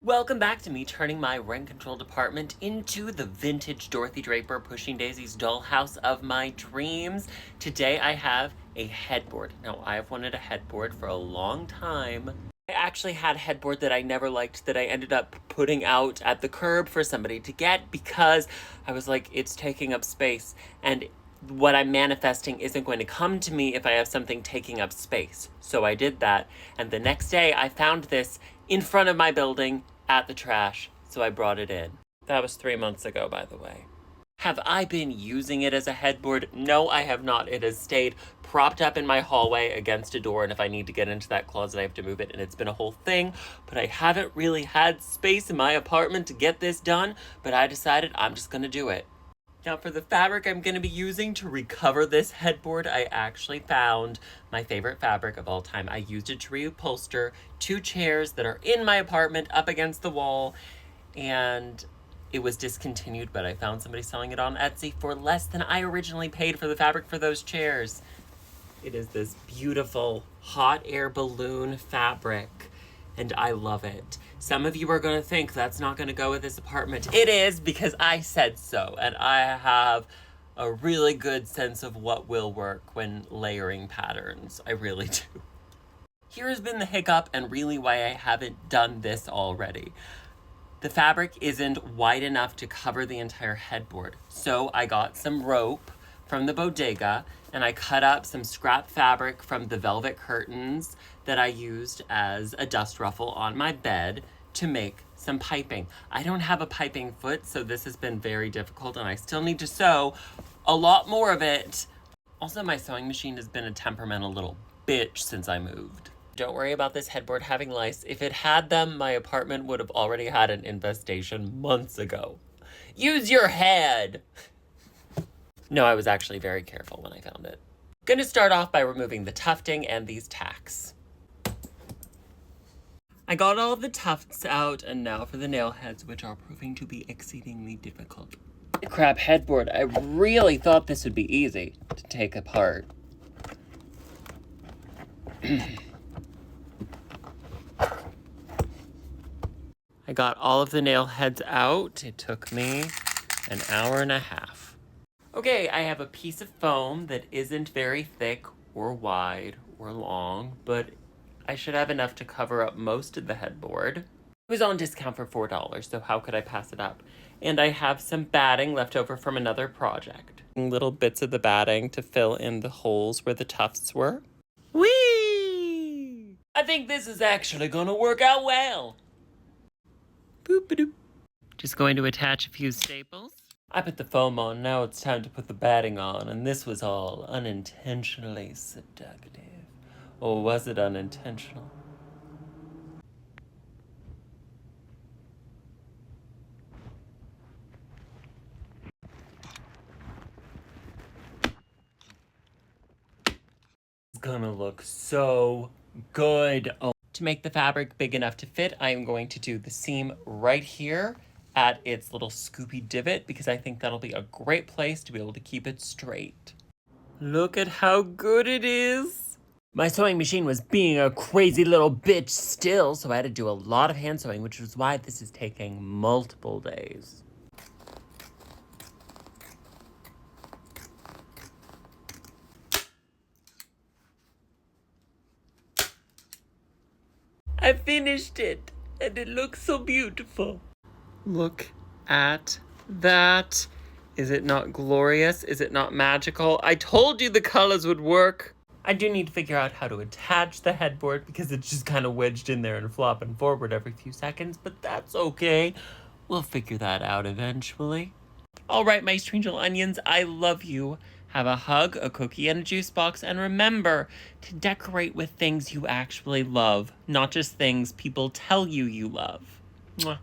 Welcome back to me turning my rent-controlled apartment into the vintage Dorothy Draper pushing daisies dollhouse of my dreams. Today I have a headboard. Now, I've wanted a headboard for a long time. I actually had a headboard that I never liked that I ended up putting out at the curb for somebody to get because I was like, it's taking up space, and what I'm manifesting isn't going to come to me if I have something taking up space. So I did that, and the next day I found this in front of my building at the trash, so I brought it in. That was 3 months ago, by the way. Have I been using it as a headboard? No, I have not. It has stayed propped up in my hallway against a door, and if I need to get into that closet, I have to move it, and it's been a whole thing, but I haven't really had space in my apartment to get this done, but I decided I'm just gonna do it. Now, for the fabric I'm going to be using to recover this headboard, I actually found my favorite fabric of all time. I used it to reupholster 2 chairs that are in my apartment up against the wall, and it was discontinued, but I found somebody selling it on Etsy for less than I originally paid for the fabric for those chairs. It is this beautiful hot air balloon fabric, and I love it. Some of you are going to think that's not going to go with this apartment. It is, because I said so, and I have a really good sense of what will work when layering patterns. I really do. Here has been the hiccup, and really why I haven't done this already. The fabric isn't wide enough to cover the entire headboard, so I got some rope from the bodega, and I cut up some scrap fabric from the velvet curtains that I used as a dust ruffle on my bed to make some piping. I don't have a piping foot, so this has been very difficult, and I still need to sew a lot more of it. Also, my sewing machine has been a temperamental little bitch since I moved. Don't worry about this headboard having lice. If it had them, my apartment would have already had an infestation months ago. Use your head! No, I was actually very careful when I found it. Gonna start off by removing the tufting and these tacks. I got all the tufts out, and now for the nail heads, which are proving to be exceedingly difficult. Crap headboard, I really thought this would be easy to take apart. I got all of the nail heads out. It took me an hour and a half. Okay, I have a piece of foam that isn't very thick or wide or long, but I should have enough to cover up most of the headboard. It was on discount for $4, so how could I pass it up? And I have some batting left over from another project. Little bits of the batting to fill in the holes where the tufts were. Whee! I think this is actually gonna work out well. Boop-a-doop. Just going to attach a few staples. I put the foam on, now it's time to put the batting on, and this was all unintentionally seductive. Or was it unintentional? It's gonna look so good. Oh. To make the fabric big enough to fit, I am going to do the seam right here at its little scoopy divot, because I think that'll be a great place to be able to keep it straight. Look at how good it is. My sewing machine was being a crazy little bitch still, so I had to do a lot of hand sewing, which is why this is taking multiple days. I finished it, and it looks so beautiful. Look at that. Is it not glorious? Is it not magical? I told you the colors would work. I do need to figure out how to attach the headboard because it's just kind of wedged in there and flopping forward every few seconds, but that's okay. We'll figure that out eventually. All right, my strange little onions, I love you. Have a hug, a cookie, and a juice box, and remember to decorate with things you actually love, not just things people tell you you love. Mwah.